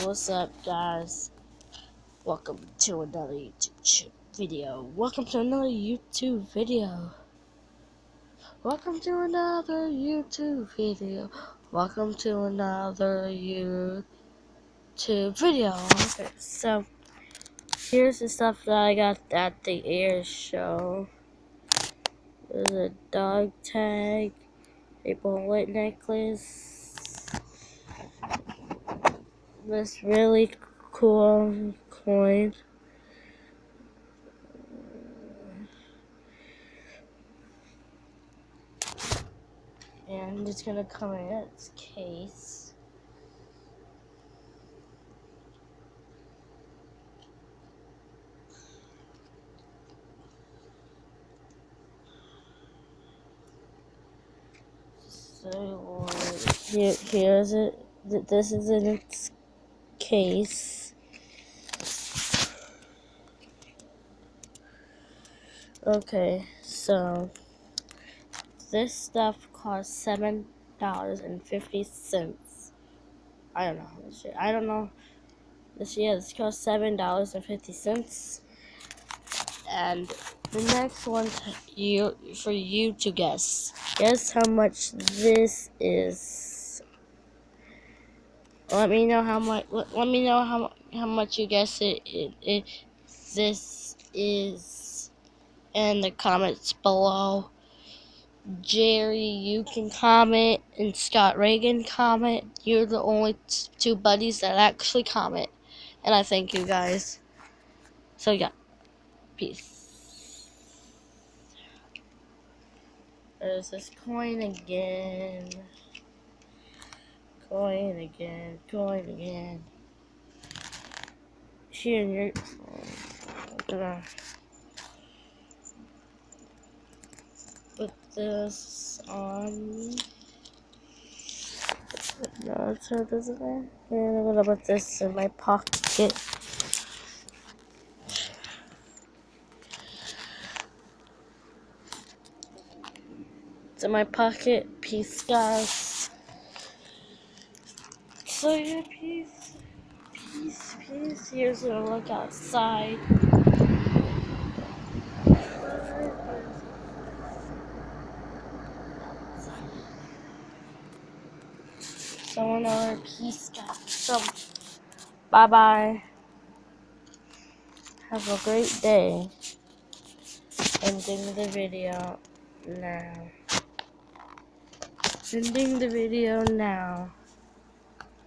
What's up, guys? Welcome to another YouTube video. Welcome to another YouTube video. Welcome to another YouTube video. Welcome to another YouTube video. Okay, so here's the stuff that I got at the air show. There's a dog tag, a bullet necklace, this really cool coin, and it's gonna come in its case. So here's it. This is in its case. Okay, so this stuff costs $7.50. I don't know how much. I don't know. This costs $7.50. And the next one for you to guess. Guess how much this is. Let me know how much. Let me know how much you guess this is in the comments below. Jerry, you can comment, and Scott Reagan comment. You're the only two buddies that actually comment, and I thank you guys. So yeah, peace. There's this coin again. Coin again. Here in your put this on. No, turn this in there. And I'm gonna put this in my pocket. It's in my pocket. Peace, guys. So yeah, peace. Here's gonna look outside. So another peace, guys. So bye bye. Have a great day. Ending the video now. Ending the video now.